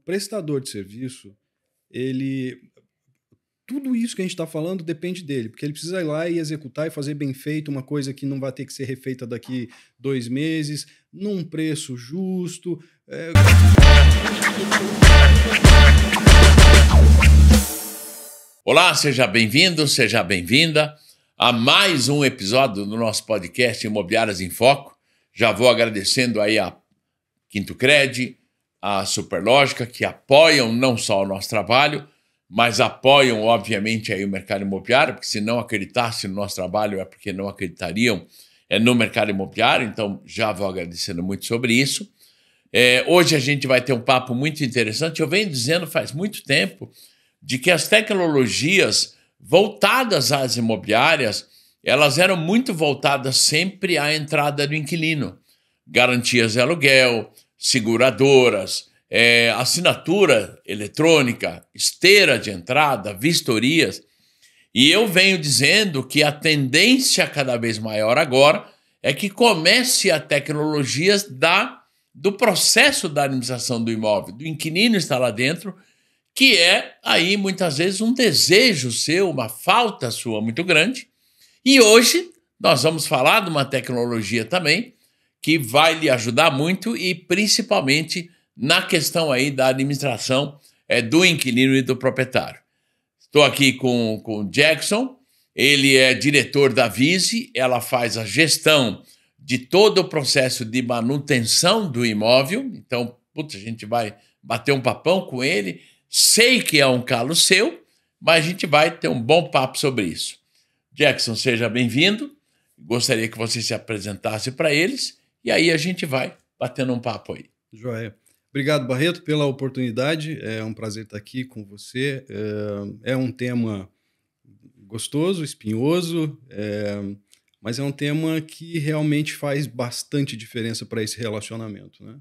prestador de serviço, tudo isso que a gente está falando depende dele, porque ele precisa ir lá e executar e fazer bem feito uma coisa que não vai ter que ser refeita daqui 2 meses, num preço justo. Olá, seja bem-vindo, seja bem-vinda a mais um episódio do nosso podcast Imobiliárias em Foco. Já vou agradecendo aí a QuintoCred, a Superlógica, que apoiam não só o nosso trabalho, mas apoiam, obviamente, aí o mercado imobiliário, porque se não acreditassem no nosso trabalho é porque não acreditariam no mercado imobiliário, então já vou agradecendo muito sobre isso. Hoje a gente vai ter um papo muito interessante. Eu venho dizendo faz muito tempo de que as tecnologias voltadas às imobiliárias, elas eram muito voltadas sempre à entrada do inquilino. Garantias de aluguel, seguradoras, assinatura eletrônica, esteira de entrada, vistorias. E eu venho dizendo que a tendência cada vez maior agora é que comece a tecnologias do processo da administração do imóvel, do inquilino estar lá dentro, que é aí muitas vezes um desejo seu, uma falta sua muito grande. E hoje nós vamos falar de uma tecnologia também que vai lhe ajudar muito e principalmente na questão aí da administração do inquilino e do proprietário. Estou aqui com o Jackson, ele é diretor da Vise, ela faz a gestão de todo o processo de manutenção do imóvel. Então, a gente vai bater um papão com ele. Sei que é um calo seu, mas a gente vai ter um bom papo sobre isso. Jackson, seja bem-vindo. Gostaria que você se apresentasse para eles e aí a gente vai batendo um papo aí. Joia. Obrigado, Barreto, pela oportunidade. É um prazer estar aqui com você. É um tema gostoso, espinhoso, mas é um tema que realmente faz bastante diferença para esse relacionamento, né?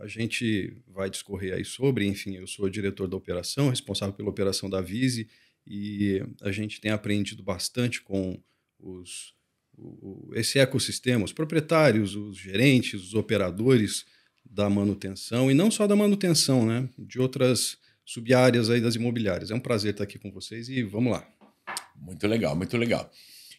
A gente vai discorrer aí sobre, enfim, eu sou diretor da operação, responsável pela operação da Vise, e a gente tem aprendido bastante com esse ecossistema, os proprietários, os gerentes, os operadores da manutenção, e não só da manutenção, né, de outras sub-áreas aí das imobiliárias. É um prazer estar aqui com vocês e vamos lá. Muito legal, muito legal.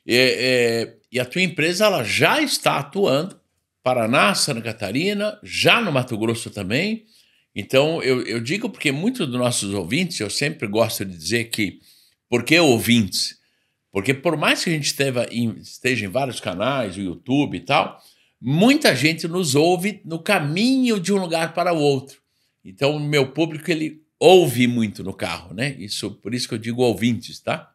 E a tua empresa ela já está atuando Paraná, Santa Catarina, já no Mato Grosso também. Então, eu digo porque muitos dos nossos ouvintes, eu sempre gosto de dizer que, por que ouvintes? Porque por mais que a gente esteja em vários canais, o YouTube e tal, muita gente nos ouve no caminho de um lugar para o outro. Então, o meu público, ele ouve muito no carro, né? Por isso que eu digo ouvintes, tá?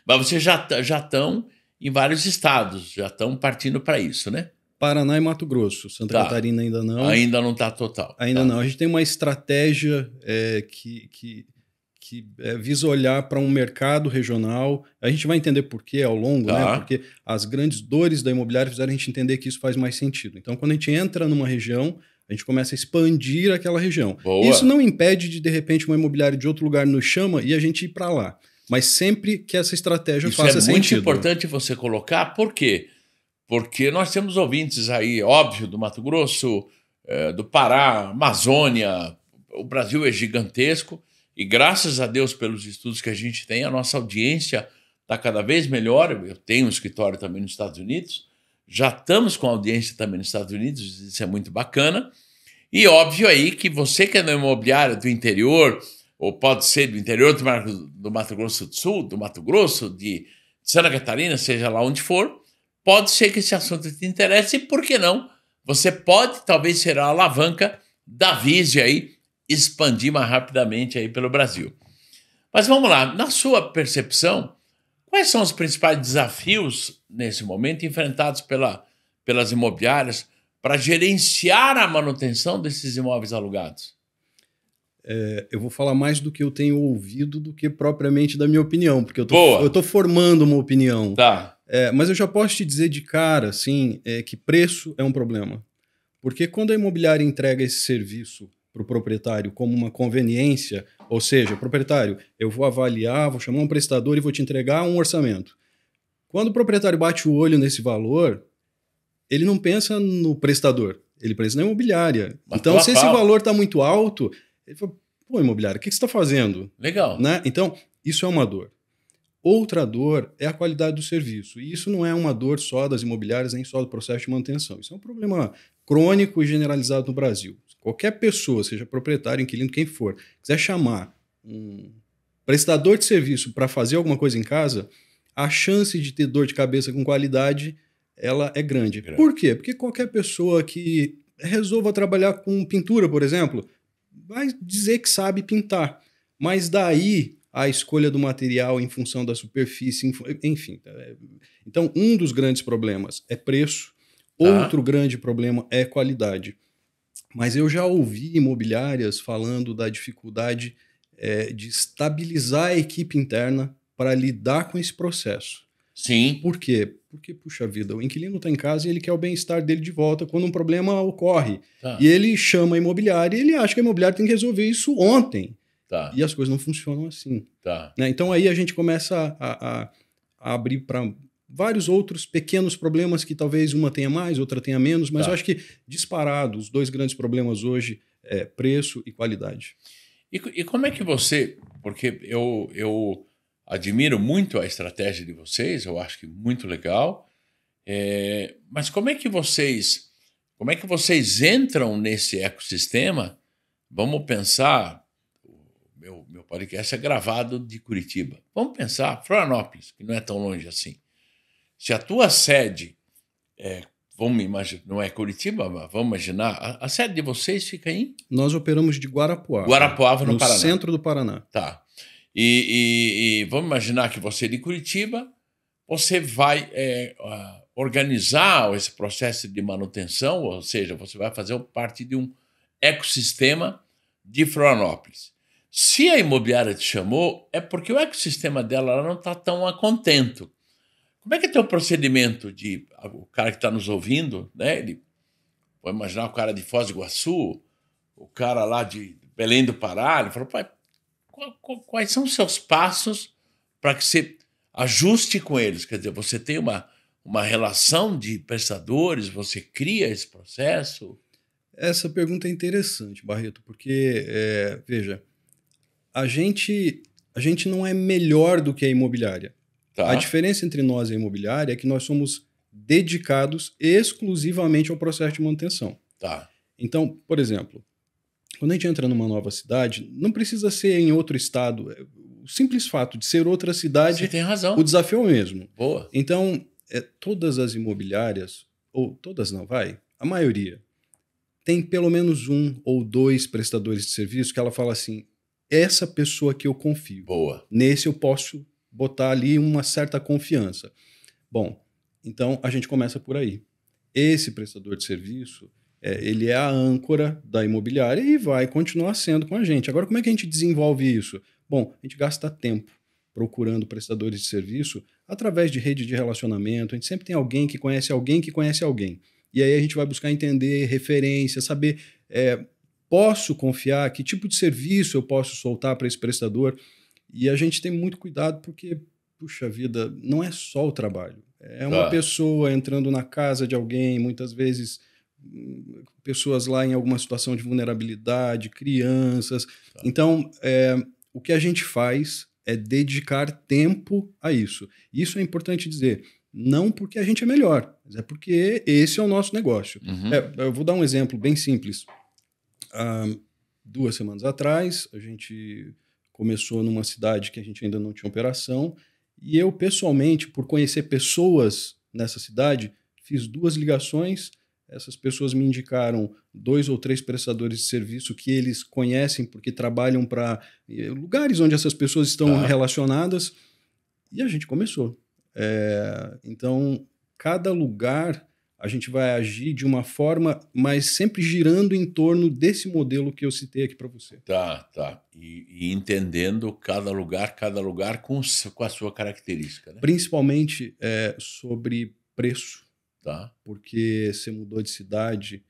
Mas vocês já estão em vários estados, já estão partindo para isso, né? Paraná e Mato Grosso. Santa Catarina ainda não. Ainda não está total. Ainda não. A gente tem uma estratégia que visa olhar para um mercado regional. A gente vai entender por quê ao longo, né? Porque as grandes dores da imobiliária fizeram a gente entender que isso faz mais sentido. Então, quando a gente entra numa região, a gente começa a expandir aquela região. Boa. Isso não impede de repente, uma imobiliária de outro lugar nos chama e a gente ir para lá. Mas sempre que essa estratégia faça sentido. Isso é muito importante você colocar. Por quê? Porque nós temos ouvintes aí, óbvio, do Mato Grosso, do Pará, Amazônia. O Brasil é gigantesco e graças a Deus pelos estudos que a gente tem, a nossa audiência está cada vez melhor. Eu tenho um escritório também nos Estados Unidos, já estamos com audiência também nos Estados Unidos, isso é muito bacana. E óbvio aí que você que é no imobiliário do interior, ou pode ser do interior do Mato Grosso do Sul, do Mato Grosso, de Santa Catarina, seja lá onde for, pode ser que esse assunto te interesse e, por que não, você pode talvez ser a alavanca da Vise aí, expandir mais rapidamente aí pelo Brasil. Mas vamos lá, na sua percepção, quais são os principais desafios nesse momento enfrentados pelas imobiliárias para gerenciar a manutenção desses imóveis alugados? Eu vou falar mais do que eu tenho ouvido do que propriamente da minha opinião, porque eu tô formando uma opinião. Tá. Mas eu já posso te dizer de cara, assim, que preço é um problema. Porque quando a imobiliária entrega esse serviço para o proprietário como uma conveniência, ou seja, proprietário, eu vou avaliar, vou chamar um prestador e vou te entregar um orçamento. Quando o proprietário bate o olho nesse valor, ele não pensa no prestador, ele precisa da imobiliária. Matou Então, a se esse pau. valor está muito alto, ele fala, pô, imobiliária, o que você está fazendo? Legal. Né? Então, isso é uma dor. Outra dor é a qualidade do serviço. E isso não é uma dor só das imobiliárias, nem só do processo de manutenção. Isso é um problema crônico e generalizado no Brasil. Qualquer pessoa, seja proprietário, inquilino, quem for, quiser chamar um prestador de serviço para fazer alguma coisa em casa, a chance de ter dor de cabeça com qualidade, ela é grande. Por quê? Porque qualquer pessoa que resolva trabalhar com pintura, por exemplo, vai dizer que sabe pintar. Mas daí a escolha do material em função da superfície, enfim. Então, um dos grandes problemas é preço, outro grande problema é qualidade. Mas eu já ouvi imobiliárias falando da dificuldade de estabilizar a equipe interna para lidar com esse processo. Sim. Por quê? Porque, puxa vida, o inquilino está em casa e ele quer o bem-estar dele de volta quando um problema ocorre. E ele chama a imobiliária e ele acha que a imobiliária tem que resolver isso ontem. E as coisas não funcionam assim. Né? Então aí a gente começa a abrir para vários outros pequenos problemas que talvez uma tenha mais, outra tenha menos, mas eu acho que disparado, os dois grandes problemas hoje é preço e qualidade. E como é que você... Porque eu admiro muito a estratégia de vocês, eu acho que muito legal, mas como é que vocês entram nesse ecossistema? Vamos pensar... Meu podcast é gravado de Curitiba. Vamos pensar, Florianópolis, que não é tão longe assim. Se a tua sede, vamos imaginar, não é Curitiba, mas vamos imaginar, a sede de vocês fica em? Nós operamos de Guarapuava. Guarapuava, no Paraná. No centro do Paraná. Tá. E vamos imaginar que você é de Curitiba, você vai organizar esse processo de manutenção, ou seja, você vai fazer parte de um ecossistema de Florianópolis. Se a imobiliária te chamou, é porque o ecossistema dela ela não está tão a contento. Como é que é teu procedimento o cara que está nos ouvindo, né? Pode imaginar o cara de Foz do Iguaçu, o cara lá de Belém do Pará, ele falou, pai, quais são os seus passos para que você ajuste com eles? Quer dizer, você tem uma relação de prestadores, você cria esse processo? Essa pergunta é interessante, Barreto, porque, veja, a gente não é melhor do que a imobiliária. A diferença entre nós e a imobiliária é que nós somos dedicados exclusivamente ao processo de manutenção. Então, por exemplo, quando a gente entra numa nova cidade, não precisa ser em outro estado. O simples fato de ser outra cidade, você tem razão. O desafio é o mesmo. Boa. Então, todas as imobiliárias, ou todas não, a maioria, tem pelo menos um ou dois prestadores de serviço que ela fala assim, essa pessoa que eu confio. Boa. Nesse eu posso botar ali uma certa confiança. Bom, então a gente começa por aí. Esse prestador de serviço, ele é a âncora da imobiliária e vai continuar sendo com a gente. Agora, como é que a gente desenvolve isso? Bom, a gente gasta tempo procurando prestadores de serviço através de rede de relacionamento. A gente sempre tem alguém que conhece alguém que conhece alguém. E aí a gente vai buscar entender referência, saber... posso confiar? Que tipo de serviço eu posso soltar para esse prestador? E a gente tem muito cuidado porque, puxa vida, não é só o trabalho. É uma pessoa entrando na casa de alguém, muitas vezes pessoas lá em alguma situação de vulnerabilidade, crianças. Então, o que a gente faz é dedicar tempo a isso. Isso é importante dizer. Não porque a gente é melhor, mas é porque esse é o nosso negócio. Eu vou dar um exemplo bem simples. 2 semanas atrás, a gente começou numa cidade que a gente ainda não tinha operação e eu, pessoalmente, por conhecer pessoas nessa cidade, fiz 2 ligações. Essas pessoas me indicaram 2 ou 3 prestadores de serviço que eles conhecem porque trabalham para lugares onde essas pessoas estão relacionadas e a gente começou. Então, cada lugar... a gente vai agir de uma forma, mas sempre girando em torno desse modelo que eu citei aqui para você. Tá. E entendendo cada lugar com a sua característica, né? Principalmente sobre preço. Porque você mudou de cidade,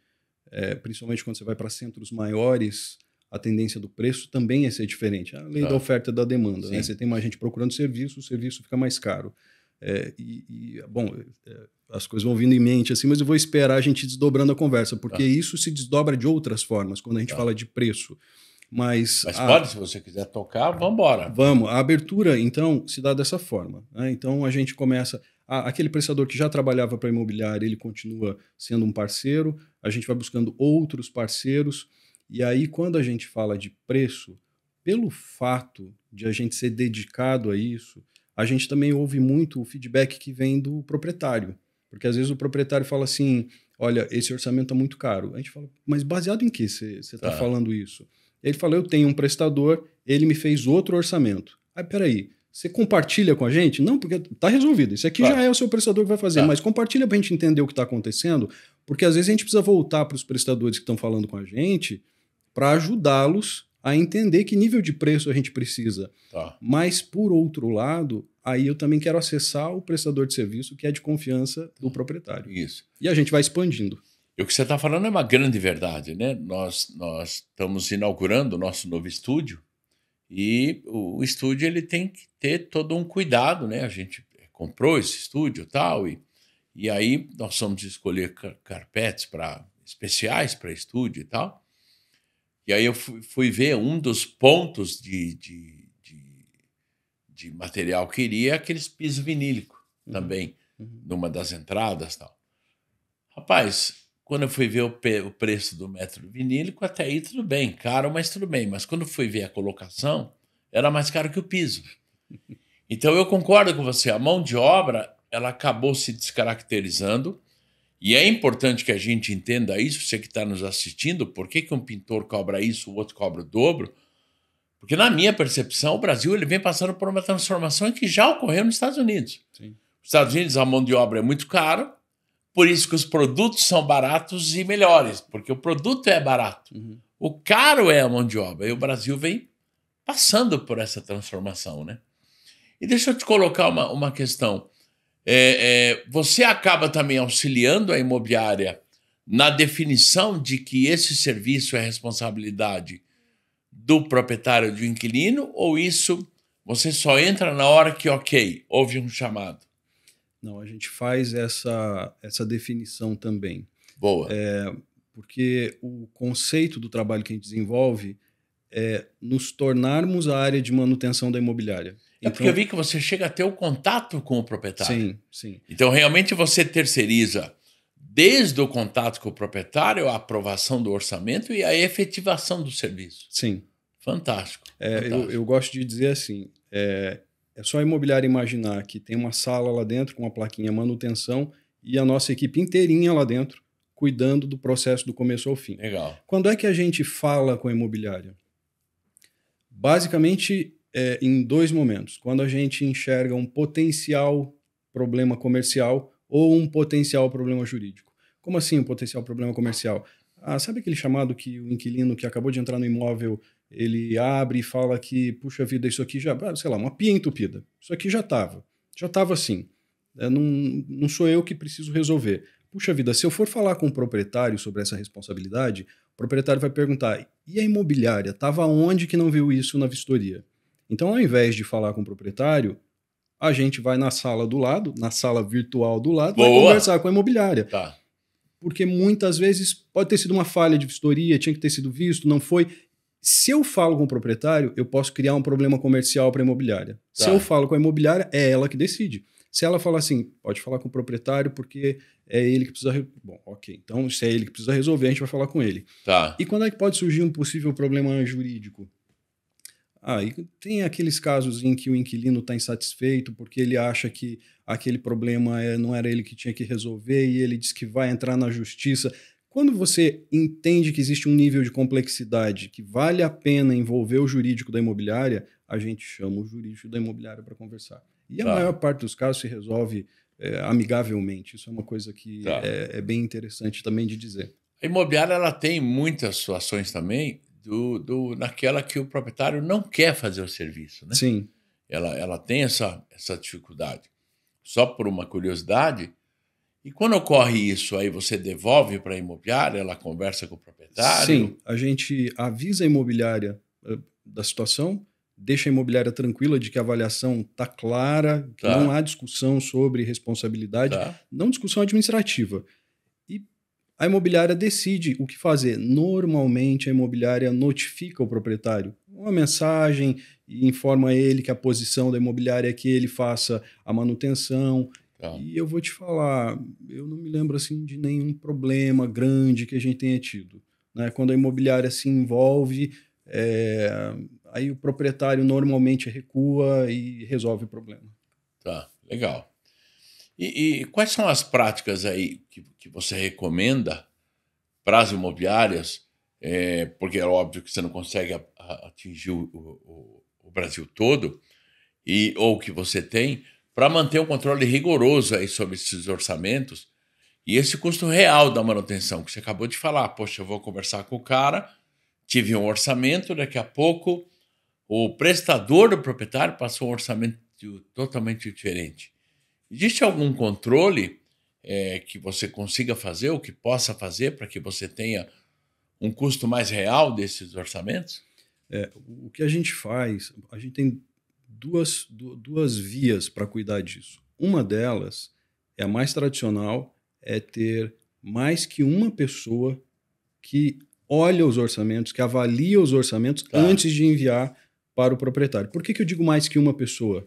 principalmente quando você vai para centros maiores, a tendência do preço também é ser diferente. A lei da oferta e da demanda. Né? Você tem mais gente procurando serviço, o serviço fica mais caro. Bom, as coisas vão vindo em mente assim, mas eu vou esperar a gente desdobrando a conversa, porque isso se desdobra de outras formas quando a gente fala de preço. Mas pode, se você quiser tocar, vamos embora. Vamos. A abertura, então, se dá dessa forma, né? Então, a gente começa... Aquele prestador que já trabalhava para a imobiliária, ele continua sendo um parceiro, a gente vai buscando outros parceiros, e aí, quando a gente fala de preço, pelo fato de a gente ser dedicado a isso, a gente também ouve muito o feedback que vem do proprietário, porque às vezes o proprietário fala assim, olha, esse orçamento está muito caro. A gente fala, mas baseado em que você está falando isso? Ele fala, eu tenho um prestador, ele me fez outro orçamento. Aí, peraí, você compartilha com a gente? Não, porque está resolvido. Isso aqui já é o seu prestador que vai fazer, mas compartilha para a gente entender o que está acontecendo, porque às vezes a gente precisa voltar para os prestadores que estão falando com a gente para ajudá-los a entender que nível de preço a gente precisa. Mas, por outro lado, aí eu também quero acessar o prestador de serviço que é de confiança do proprietário. Isso. E a gente vai expandindo. E o que você está falando é uma grande verdade, né? Nós estamos inaugurando o nosso novo estúdio e o estúdio ele tem que ter todo um cuidado, né? A gente comprou esse estúdio e aí nós vamos escolher carpetes especiais para estúdio e tal. E aí eu fui ver um dos pontos de material que iria aqueles pisos vinílicos também, numa das entradas e tal. Rapaz, quando eu fui ver o preço do metro vinílico, até aí tudo bem, caro, mas tudo bem. Mas quando fui ver a colocação, era mais caro que o piso. Então eu concordo com você, a mão de obra ela acabou se descaracterizando e é importante que a gente entenda isso, você que está nos assistindo, por que um pintor cobra isso, o outro cobra o dobro? Porque na minha percepção, o Brasil ele vem passando por uma transformação que já ocorreu nos Estados Unidos. Sim. Nos Estados Unidos a mão de obra é muito cara, por isso que os produtos são baratos e melhores, porque o produto é barato. O caro é a mão de obra. E o Brasil vem passando por essa transformação, né? E deixa eu te colocar uma questão. Você acaba também auxiliando a imobiliária na definição de que esse serviço é responsabilidade do proprietário, do inquilino, ou isso você só entra na hora que, ok, houve um chamado? Não, a gente faz essa definição também. Boa. Porque o conceito do trabalho que a gente desenvolve é nos tornarmos a área de manutenção da imobiliária. Porque eu vi que você chega a ter o contato com o proprietário. Sim, sim. Então, realmente, você terceiriza desde o contato com o proprietário, a aprovação do orçamento e a efetivação do serviço. Sim. Fantástico. Eu gosto de dizer assim, é só a imobiliária imaginar que tem uma sala lá dentro com uma plaquinha manutenção e a nossa equipe inteirinha lá dentro cuidando do processo do começo ao fim. Legal. Quando é que a gente fala com a imobiliária? Basicamente, em dois momentos. Quando a gente enxerga um potencial problema comercial ou um potencial problema jurídico. Como assim um potencial problema comercial? Sabe aquele chamado que o inquilino que acabou de entrar no imóvel, ele abre e fala que, puxa vida, isso aqui já, sei lá, uma pia entupida. Isso aqui já estava assim. Não sou eu que preciso resolver. Puxa vida, se eu for falar com o proprietário sobre essa responsabilidade, o proprietário vai perguntar, e a imobiliária, estava onde que não viu isso na vistoria? Então, ao invés de falar com o proprietário, a gente vai na sala do lado, na sala virtual do lado, vai conversar com a imobiliária. Tá. Porque muitas vezes pode ter sido uma falha de vistoria, tinha que ter sido visto, não foi. Se eu falo com o proprietário, eu posso criar um problema comercial para a imobiliária. Tá. Se eu falo com a imobiliária, é ela que decide. Se ela falar assim, pode falar com o proprietário porque é ele que precisa... Bom, ok. Então, se é ele que precisa resolver, a gente vai falar com ele. Tá. E quando é que pode surgir um possível problema jurídico? E tem aqueles casos em que o inquilino está insatisfeito porque ele acha que aquele problema não era ele que tinha que resolver e ele diz que vai entrar na justiça. Quando você entende que existe um nível de complexidade que vale a pena envolver o jurídico da imobiliária, a gente chama o jurídico da imobiliária para conversar. E a maior parte dos casos se resolve amigavelmente. Isso é uma coisa que é bem interessante também de dizer. A imobiliária ela tem muitas situações também naquela que o proprietário não quer fazer o serviço, né? Sim. Ela tem essa dificuldade. Só por uma curiosidade, e quando ocorre isso, aí você devolve para a imobiliária, ela conversa com o proprietário? Sim, a gente avisa a imobiliária da situação, deixa a imobiliária tranquila de que a avaliação está clara, que não há discussão sobre responsabilidade, não discussão administrativa. E a imobiliária decide o que fazer. Normalmente, a imobiliária notifica o proprietário. Uma mensagem e informa ele que a posição da imobiliária é que ele faça a manutenção. E eu vou te falar, eu não me lembro assim, de nenhum problema grande que a gente tenha tido. Né? Quando a imobiliária se envolve, aí o proprietário normalmente recua e resolve o problema. Tá, legal. E quais são as práticas aí que você recomenda para as imobiliárias? Porque é óbvio que você não consegue atingir o Brasil todo, ou que você tem, para manter um controle rigoroso aí sobre esses orçamentos e esse custo real da manutenção, que você acabou de falar. Poxa, eu vou conversar com o cara, tive um orçamento, daqui a pouco o prestador do proprietário passou um orçamento totalmente diferente. Existe algum controle que você consiga fazer, ou que possa fazer, para que você tenha um custo mais real desses orçamentos? O que a gente faz, a gente tem duas vias para cuidar disso. Uma delas é a mais tradicional, é ter mais que uma pessoa que olha os orçamentos, que avalia os orçamentos antes de enviar para o proprietário. Por que eu digo mais que uma pessoa?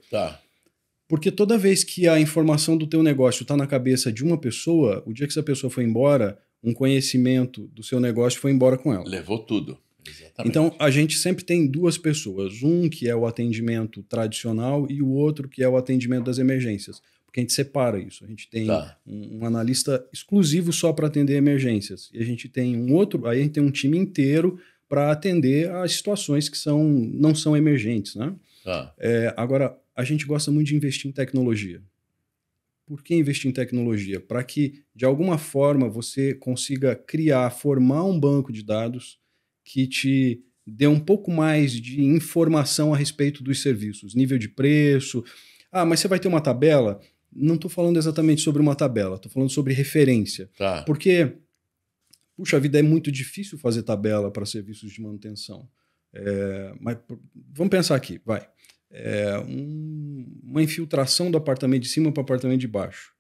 Porque toda vez que a informação do teu negócio está na cabeça de uma pessoa, o dia que essa pessoa foi embora, um conhecimento do seu negócio foi embora com ela. Levou tudo. Exatamente. Então, a gente sempre tem duas pessoas. Um que é o atendimento tradicional e o outro que é o atendimento das emergências. Porque a gente separa isso. A gente tem um analista exclusivo só para atender emergências. E a gente tem um outro, aí a gente tem um time inteiro para atender as situações que não são emergentes. Né? Agora, a gente gosta muito de investir em tecnologia. Por que investir em tecnologia? Para que, de alguma forma, você consiga formar um banco de dados que te dê um pouco mais de informação a respeito dos serviços, nível de preço. Mas você vai ter uma tabela? Não estou falando exatamente sobre uma tabela, estou falando sobre referência. Porque, puxa vida, é muito difícil fazer tabela para serviços de manutenção. Mas vamos pensar aqui, vai. Uma infiltração do apartamento de cima para o apartamento de baixo.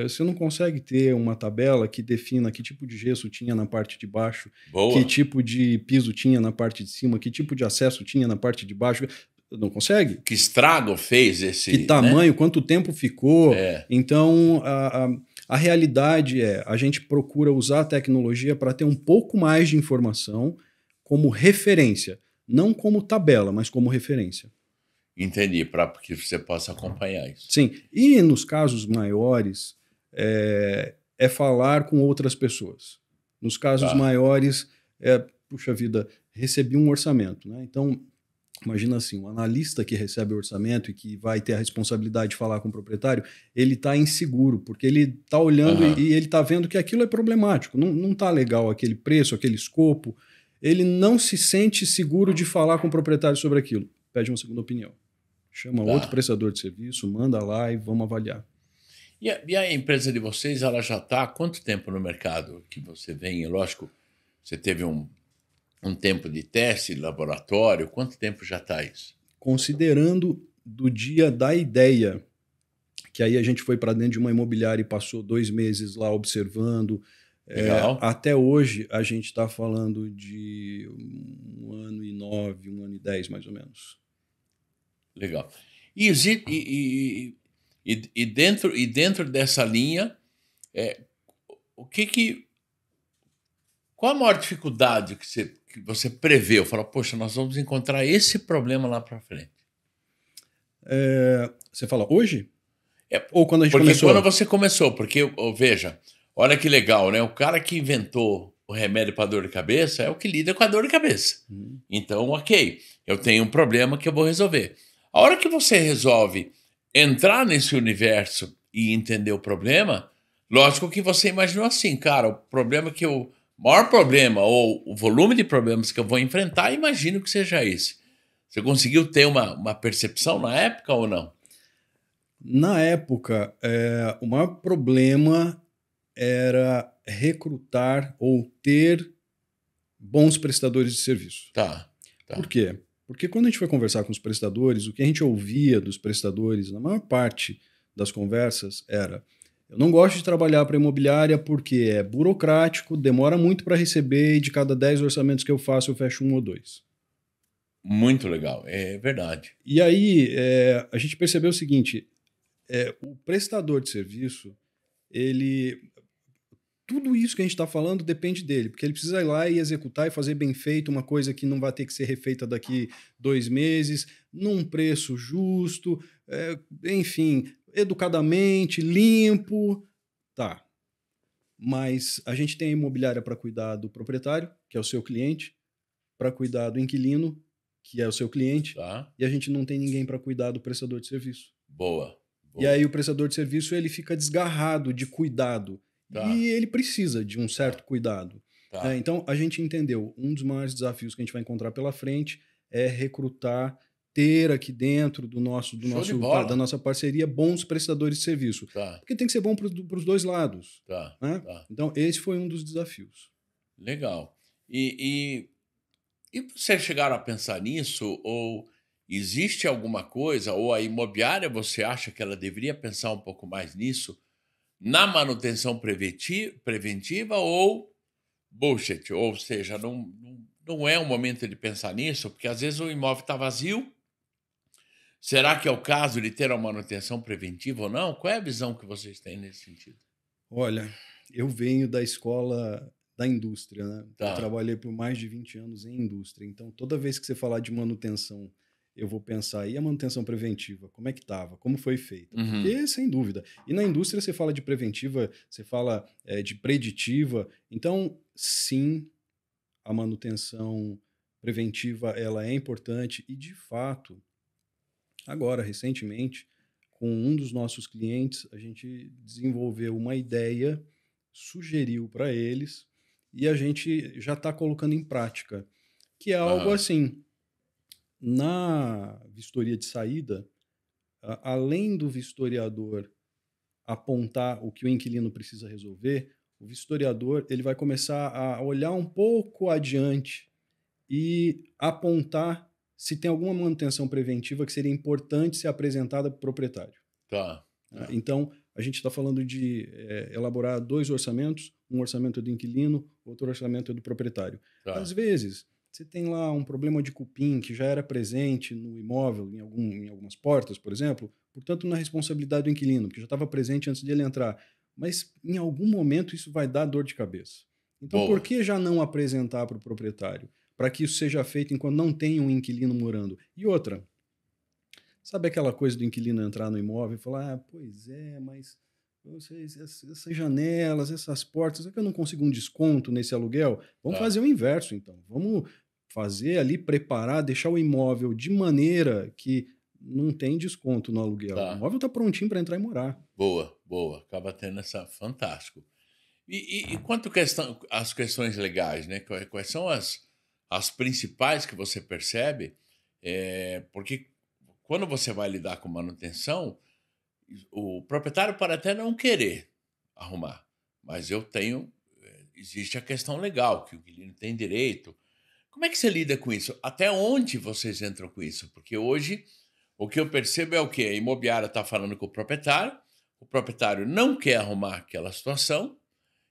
Você não consegue ter uma tabela que defina que tipo de gesso tinha na parte de baixo, que tipo de piso tinha na parte de cima, que tipo de acesso tinha na parte de baixo. Não consegue. Que estrago fez esse... Que tamanho, quanto tempo ficou. Então, a realidade a gente procura usar a tecnologia para ter um pouco mais de informação como referência. Não como tabela, mas como referência. Entendi, para que você possa acompanhar isso. Sim, e nos casos maiores, é falar com outras pessoas. Nos casos maiores, puxa vida, recebi um orçamento. Né? Então, imagina assim, um analista que recebe o orçamento e que vai ter a responsabilidade de falar com o proprietário, ele está inseguro, porque ele está olhando e ele está vendo que aquilo é problemático, não está legal aquele preço, aquele escopo, ele não se sente seguro de falar com o proprietário sobre aquilo. Pede uma segunda opinião. Chama outro prestador de serviço, manda lá e vamos avaliar. E a empresa de vocês, ela já está há quanto tempo no mercado que você vem? Lógico, você teve um tempo de teste, laboratório. Quanto tempo já está isso? Considerando do dia da ideia, que aí a gente foi para dentro de uma imobiliária e passou 2 meses lá observando. Até hoje, a gente está falando de 1 ano e 9, 1 ano e 10, mais ou menos. Legal. E dentro dessa linha, qual a maior dificuldade que você prevê? Fala, poxa, nós vamos encontrar esse problema lá para frente. Você fala hoje? Ou quando a gente começou? Quando você começou, porque, veja, olha que legal, né? O cara que inventou o remédio para dor de cabeça é o que lida com a dor de cabeça. Então, ok, eu tenho um problema que eu vou resolver. A hora que você resolve entrar nesse universo e entender o problema, lógico que você imaginou assim, cara, o problema maior problema ou o volume de problemas que eu vou enfrentar, imagino que seja esse. Você conseguiu ter uma percepção na época ou não? Na época, o maior problema era recrutar ou ter bons prestadores de serviço. Tá. Por quê? Porque quando a gente foi conversar com os prestadores, o que a gente ouvia dos prestadores, na maior parte das conversas, era: eu não gosto de trabalhar para imobiliária porque é burocrático, demora muito para receber e de cada 10 orçamentos que eu faço, eu fecho 1 ou 2. Muito legal, é verdade. E aí, a gente percebeu o seguinte, o prestador de serviço, tudo isso que a gente está falando depende dele, porque ele precisa ir lá e executar e fazer bem feito uma coisa que não vai ter que ser refeita daqui 2 meses, num preço justo, enfim, educadamente, limpo, tá. Mas a gente tem a imobiliária para cuidar do proprietário, que é o seu cliente, para cuidar do inquilino, que é o seu cliente, Tá? e a gente não tem ninguém para cuidar do prestador de serviço. Boa, E aí o prestador de serviço ele fica desgarrado de cuidado. Tá. E ele precisa de um certo cuidado. Tá. Então, a gente entendeu, um dos maiores desafios que a gente vai encontrar pela frente é recrutar, ter aqui dentro da nossa parceria bons prestadores de serviço. Tá. Porque tem que ser bom para os dois lados. Tá. Né? Tá. Então, esse foi um dos desafios. Legal. E vocês chegaram a pensar nisso? Ou existe alguma coisa, ou a imobiliária você acha que ela deveria pensar um pouco mais nisso, na manutenção preventiva ou bullshit? Ou seja, não é o momento de pensar nisso, porque às vezes o imóvel está vazio. Será que é o caso de ter uma manutenção preventiva ou não? Qual é a visão que vocês têm nesse sentido? Olha, eu venho da escola da indústria, né? Tá. Eu trabalhei por mais de 20 anos em indústria. Então, toda vez que você falar de manutenção, eu vou pensar, e a manutenção preventiva? Como é que estava? Como foi feita? Porque, sem dúvida. E na indústria você fala de preventiva, você fala de preditiva. Então, sim, a manutenção preventiva ela é importante e, de fato, agora, recentemente, com um dos nossos clientes, a gente desenvolveu uma ideia, sugeriu para eles e a gente já está colocando em prática, que é algo assim, na vistoria de saída, além do vistoriador apontar o que o inquilino precisa resolver, o vistoriador ele vai começar a olhar um pouco adiante e apontar se tem alguma manutenção preventiva que seria importante ser apresentada para o proprietário. Tá. Então, a gente está falando de elaborar 2 orçamentos, um orçamento é do inquilino, outro orçamento é do proprietário. Tá. Às vezes, você tem lá um problema de cupim que já era presente no imóvel, em algumas portas, por exemplo, portanto, na responsabilidade do inquilino, que já estava presente antes de ele entrar. Mas, em algum momento, isso vai dar dor de cabeça. Então, por que já não apresentar para o proprietário? Para que isso seja feito enquanto não tem um inquilino morando. E outra, sabe aquela coisa do inquilino entrar no imóvel e falar, pois é, mas essas janelas, essas portas, é que eu não consigo um desconto nesse aluguel? Vamos fazer o inverso, então. Vamos fazer ali, preparar, deixar o imóvel de maneira que não tem desconto no aluguel. O imóvel está prontinho para entrar e morar. Boa. Acaba tendo essa... Fantástico. E quanto às questões legais, né? Quais são as principais que você percebe? Porque quando você vai lidar com manutenção, o proprietário pode até não querer arrumar, mas existe a questão legal, que o inquilino tem direito. Como é que você lida com isso? Até onde vocês entram com isso? Porque hoje o que eu percebo é o quê? A imobiliária está falando com o proprietário não quer arrumar aquela situação,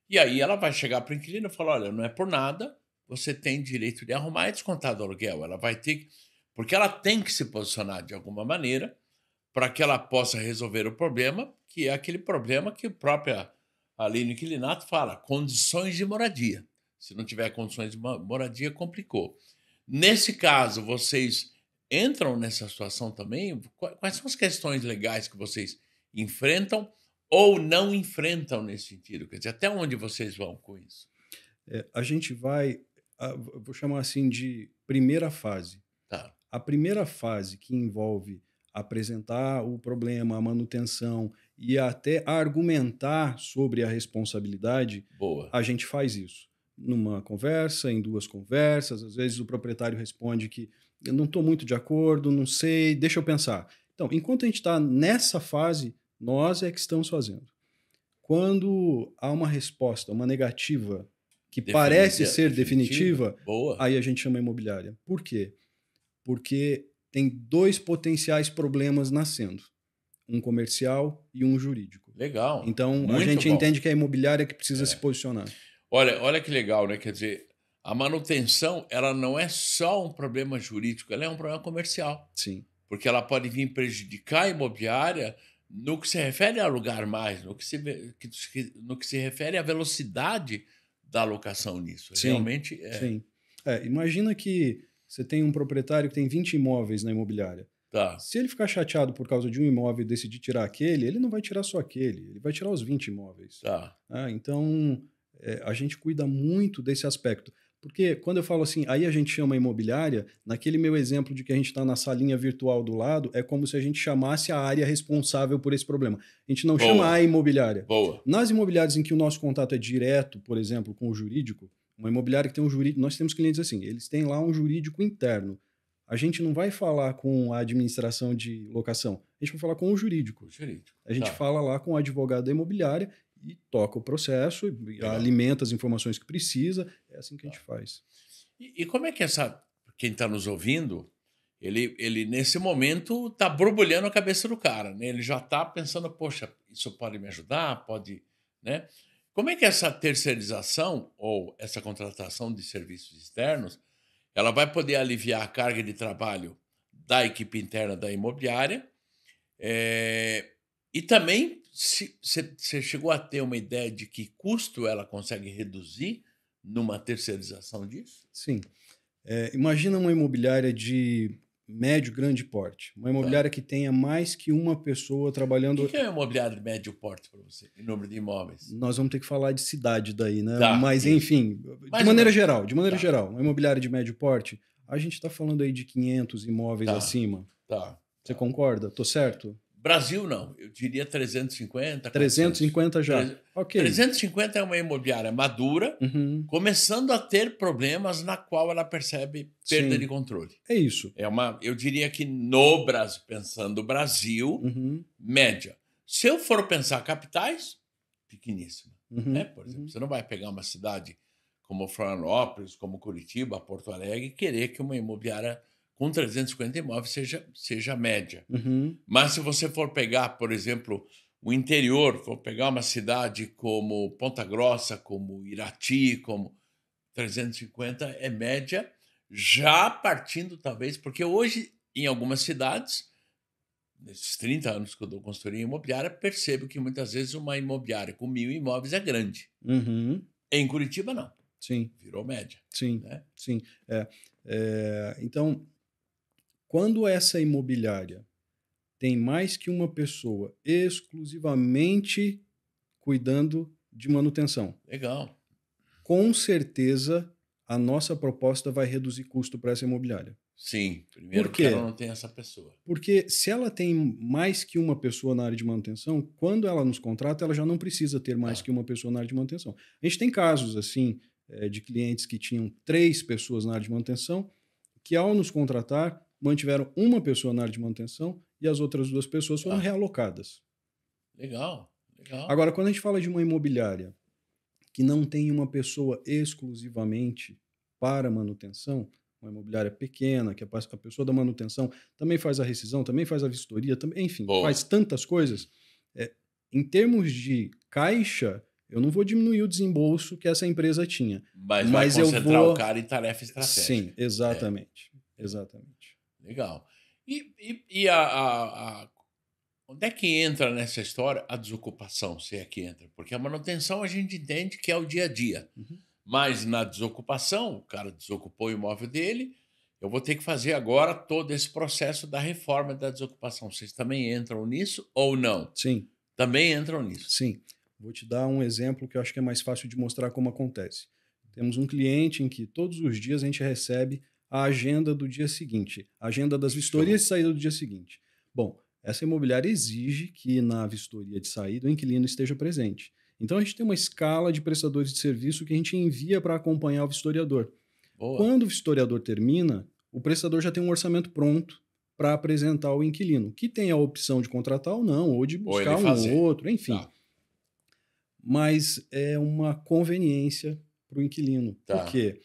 e aí ela vai chegar para o inquilino e falar, olha, não é por nada, você tem direito de arrumar e descontar do aluguel. Ela vai ter... Porque ela tem que se posicionar de alguma maneira para que ela possa resolver o problema, que é aquele problema que a própria Aline Inquilinato fala, condições de moradia. Se não tiver condições de moradia, complicou. Nesse caso, vocês entram nessa situação também? Quais são as questões legais que vocês enfrentam ou não enfrentam nesse sentido? Quer dizer, até onde vocês vão com isso? A gente vai, vou chamar assim de primeira fase. Tá. A primeira fase que envolve apresentar o problema, a manutenção e até argumentar sobre a responsabilidade, a gente faz isso. Numa conversa, em 2 conversas, às vezes o proprietário responde que eu não estou muito de acordo, não sei, deixa eu pensar. Então, enquanto a gente está nessa fase, nós é que estamos fazendo. Quando há uma resposta, uma negativa, que parece ser definitiva, aí a gente chama a imobiliária. Por quê? porque tem 2 potenciais problemas nascendo, um comercial e um jurídico. Legal. Então, a Muito gente bom. entende que é a imobiliária que precisa se posicionar. Olha que legal, né? Quer dizer, a manutenção, ela não é só um problema jurídico, ela é um problema comercial. Sim. Porque ela pode vir prejudicar a imobiliária no que se refere a alugar mais, no que se refere à velocidade da alocação nisso. Sim, realmente sim. Imagina que você tem um proprietário que tem 20 imóveis na imobiliária. Tá. Se ele ficar chateado por causa de um imóvel e decidir tirar aquele, ele não vai tirar só aquele, ele vai tirar os 20 imóveis. Tá. Então, a gente cuida muito desse aspecto. Porque quando eu falo assim, aí a gente chama a imobiliária, naquele meu exemplo de que a gente está na salinha virtual do lado, é como se a gente chamasse a área responsável por esse problema. A gente não chama a imobiliária. Boa. Nas imobiliárias em que o nosso contato é direto, por exemplo, com o jurídico, uma imobiliária que tem um jurídico, nós temos clientes assim, eles têm lá um jurídico interno. A gente não vai falar com a administração de locação, a gente vai falar com o jurídico. A gente fala lá com o advogado da imobiliária e toca o processo, alimenta as informações que precisa. É assim que a gente faz. E como é que quem está nos ouvindo, ele nesse momento está borbulhando a cabeça do cara, né? Ele já está pensando, poxa, isso pode me ajudar, pode, né? Como é que essa terceirização ou essa contratação de serviços externos, ela vai poder aliviar a carga de trabalho da equipe interna da imobiliária? E também, você chegou a ter uma ideia de que custo ela consegue reduzir numa terceirização disso? Sim. Imagina uma imobiliária de médio, grande porte. Uma imobiliária que tenha mais que uma pessoa trabalhando... O que é uma imobiliária de médio porte para você, em número de imóveis? Nós vamos ter que falar de cidade daí, né? Tá, mas, isso. enfim, de maneira geral, uma imobiliária de médio porte, a gente está falando aí de 500 imóveis acima. Você concorda? Tô certo? Brasil, não. Eu diria 350. 350 já. Ok. 350 é uma imobiliária madura, começando a ter problemas na qual ela percebe perda de controle. É isso. Eu diria que no Brasil, pensando Brasil, média. Se eu for pensar capitais, pequeníssima. Né? Por exemplo, você não vai pegar uma cidade como Florianópolis, como Curitiba, Porto Alegre, e querer que uma imobiliária com 350 imóveis seja média. Mas se você for pegar, por exemplo, o interior, for pegar uma cidade como Ponta Grossa, como Irati, como 350 é média, já partindo talvez, porque hoje, em algumas cidades, nesses 30 anos que eu dou consultoria imobiliária, percebo que muitas vezes uma imobiliária com 1.000 imóveis é grande. Em Curitiba, não. Sim. Virou média. Sim, né? sim. Então, quando essa imobiliária tem mais que uma pessoa exclusivamente cuidando de manutenção, Legal. Com certeza a nossa proposta vai reduzir custo para essa imobiliária. Sim, primeiro porque ela não tem essa pessoa. Porque se ela tem mais que uma pessoa na área de manutenção, quando ela nos contrata, ela já não precisa ter mais que uma pessoa na área de manutenção. A gente tem casos assim de clientes que tinham 3 pessoas na área de manutenção, que ao nos contratar, mantiveram uma pessoa na área de manutenção e as outras 2 pessoas foram realocadas. Legal. Agora, quando a gente fala de uma imobiliária que não tem uma pessoa exclusivamente para manutenção, uma imobiliária pequena, que a pessoa da manutenção também faz a rescisão, também faz a vistoria, também, enfim, faz tantas coisas. Em termos de caixa, eu não vou diminuir o desembolso que essa empresa tinha. Mas vai concentrar o cara em tarefa estratégica. Sim, exatamente. Exatamente. Legal. Onde é que entra nessa história a desocupação, se é que entra? Porque a manutenção a gente entende que é o dia a dia. Mas na desocupação, o cara desocupou o imóvel dele, eu vou ter que fazer agora todo esse processo da reforma da desocupação. Vocês também entram nisso ou não? Sim. Também entram nisso? Sim. Vou te dar um exemplo que eu acho que é mais fácil de mostrar como acontece. Temos um cliente em que todos os dias a gente recebe a agenda do dia seguinte, a agenda das vistorias de saída do dia seguinte. Bom, essa imobiliária exige que na vistoria de saída o inquilino esteja presente. Então a gente tem uma escala de prestadores de serviço que a gente envia para acompanhar o vistoriador. Boa. Quando o vistoriador termina, o prestador já tem um orçamento pronto para apresentar ao inquilino, que tem a opção de contratar ou não, ou de buscar um outro, enfim. Mas é uma conveniência para o inquilino. Por quê?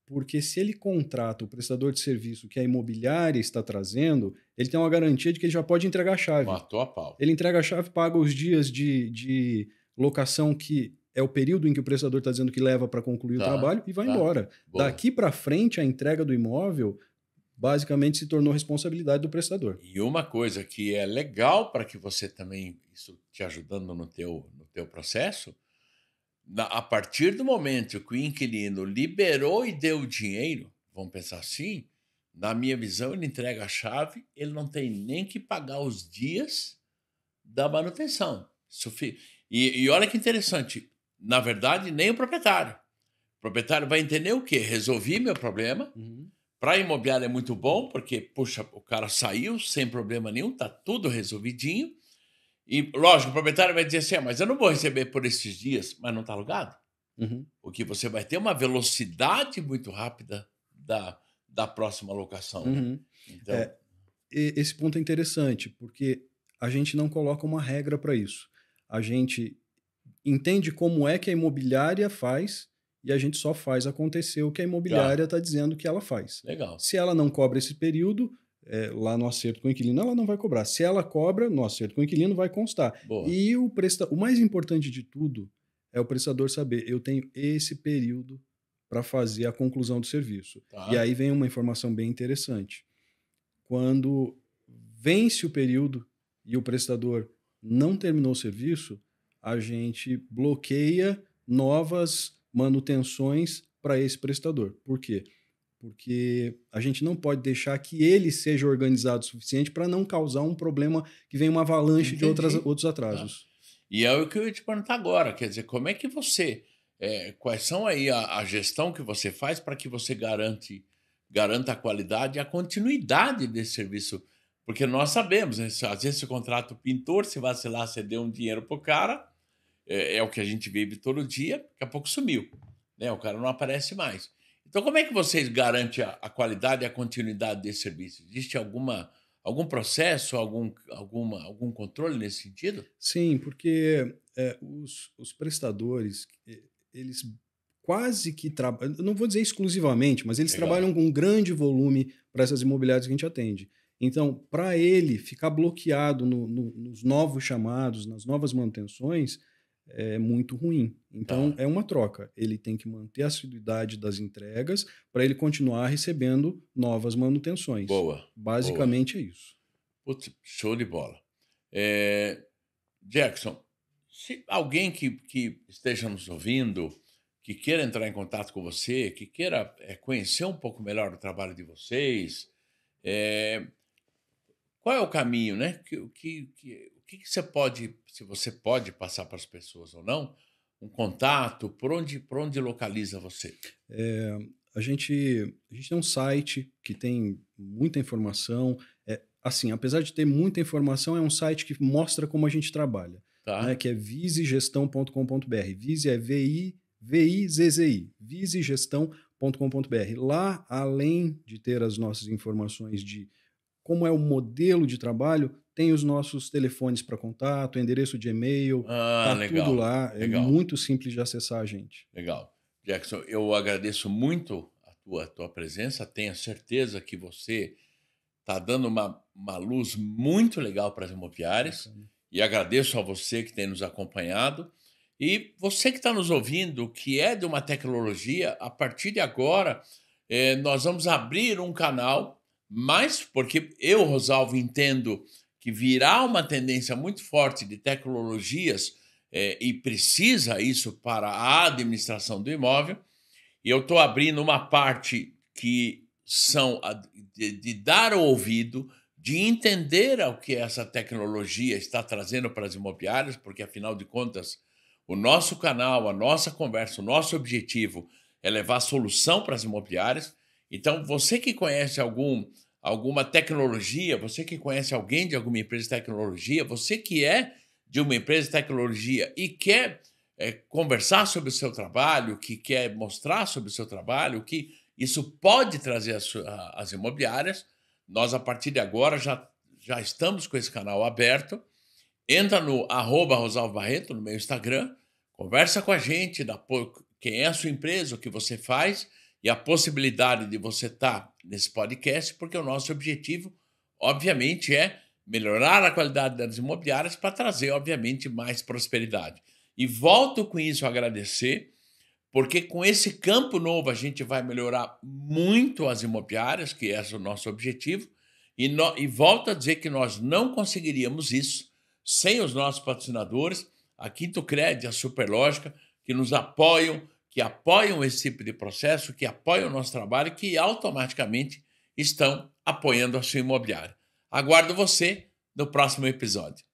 Porque se ele contrata o prestador de serviço que a imobiliária está trazendo, ele tem uma garantia de que ele já pode entregar a chave. Matou a pau. Ele entrega a chave, paga os dias de locação, que é o período em que o prestador está dizendo que leva para concluir o trabalho, e vai embora. Boa. Daqui para frente, a entrega do imóvel basicamente se tornou responsabilidade do prestador. E uma coisa que é legal para que você também, isso te ajudando no teu processo, a partir do momento que o inquilino liberou e deu o dinheiro, vamos pensar assim, na minha visão, ele entrega a chave, ele não tem nem que pagar os dias da manutenção. E olha que interessante, na verdade, nem o proprietário. O proprietário vai entender o quê? Resolvi meu problema. Para a imobiliária é muito bom, porque, puxa, o cara saiu sem problema nenhum, está tudo resolvidinho. E, lógico, o proprietário vai dizer assim, mas eu não vou receber por esses dias, mas não está alugado. Porque você vai ter uma velocidade muito rápida da próxima locação. Então... esse ponto é interessante, porque a gente não coloca uma regra para isso. A gente entende como é que a imobiliária faz e a gente só faz acontecer o que a imobiliária está dizendo que ela faz. Legal. Se ela não cobra esse período, lá no acerto com o inquilino, ela não vai cobrar. Se ela cobra, no acerto com o inquilino vai constar. Boa. E o mais importante de tudo é o prestador saber, eu tenho esse período para fazer a conclusão do serviço. E aí vem uma informação bem interessante. Quando vence o período e o prestador não terminou o serviço, a gente bloqueia novas manutenções para esse prestador. Por quê? Porque a gente não pode deixar que ele seja organizado o suficiente para não causar um problema que venha uma avalanche de outros atrasos. E é o que eu ia te perguntar agora, quer dizer, como é que você... quais são aí a gestão que você faz para que você garanta a qualidade e a continuidade desse serviço? Porque nós sabemos, né? Às vezes você contrata o pintor, se vacilar, você deu um dinheiro pro cara, é o que a gente vive todo dia, daqui a pouco sumiu, né? O cara não aparece mais. Então, como é que vocês garantem a qualidade e a continuidade desse serviço? Existe algum processo, algum controle nesse sentido? Sim, porque os prestadores, eles quase que trabalham, não vou dizer exclusivamente, mas eles trabalham com um grande volume para essas imobiliárias que a gente atende. Então, para ele ficar bloqueado nos novos chamados, nas novas manutenções, é muito ruim. Então, é uma troca. Ele tem que manter a assiduidade das entregas para ele continuar recebendo novas manutenções. Boa. Basicamente é isso. Putz, show de bola. Jackson, se alguém que esteja nos ouvindo, que queira entrar em contato com você, que queira conhecer um pouco melhor o trabalho de vocês, qual é o caminho, né? O que você pode, se você pode passar para as pessoas ou não, um contato, por onde localiza você? A gente tem um site que tem muita informação. Assim, apesar de ter muita informação, é um site que mostra como a gente trabalha, né? Que é visegestão.com.br. Vise é VIZZI, visegestão.com.br. Lá, além de ter as nossas informações de como é o modelo de trabalho, tem os nossos telefones para contato, endereço de e-mail, legal, tudo lá. legal. É muito simples de acessar a gente. Legal. Jackson, eu agradeço muito a tua presença, tenho certeza que você está dando uma luz muito legal para as imobiliárias, e agradeço a você que tem nos acompanhado. E você que está nos ouvindo, que é de uma tecnologia, a partir de agora, nós vamos abrir um canal, mas porque eu, Rosalvo, entendo que virá uma tendência muito forte de tecnologias e precisa isso para a administração do imóvel. E eu estou abrindo uma parte que são de dar o ouvido, de entender o que essa tecnologia está trazendo para as imobiliárias, porque, afinal de contas, o nosso canal, a nossa conversa, o nosso objetivo é levar solução para as imobiliárias. Então, você que conhece alguma tecnologia, você que conhece alguém de alguma empresa de tecnologia, você que é de uma empresa de tecnologia e quer conversar sobre o seu trabalho, que quer mostrar sobre o seu trabalho, que isso pode trazer às imobiliárias, nós, a partir de agora, já estamos com esse canal aberto. Entra no @RosalvoBarreto, no meu Instagram, conversa com a gente, quem é a sua empresa, o que você faz, e a possibilidade de você estar nesse podcast, porque o nosso objetivo, obviamente, é melhorar a qualidade das imobiliárias para trazer, obviamente, mais prosperidade. E volto com isso a agradecer, porque com esse campo novo a gente vai melhorar muito as imobiliárias, que esse é o nosso objetivo, e volto a dizer que nós não conseguiríamos isso sem os nossos patrocinadores, a QuintoCred, a Superlógica, que nos apoiam, que apoiam esse tipo de processo, que apoiam o nosso trabalho e que automaticamente estão apoiando a sua imobiliária. Aguardo você no próximo episódio.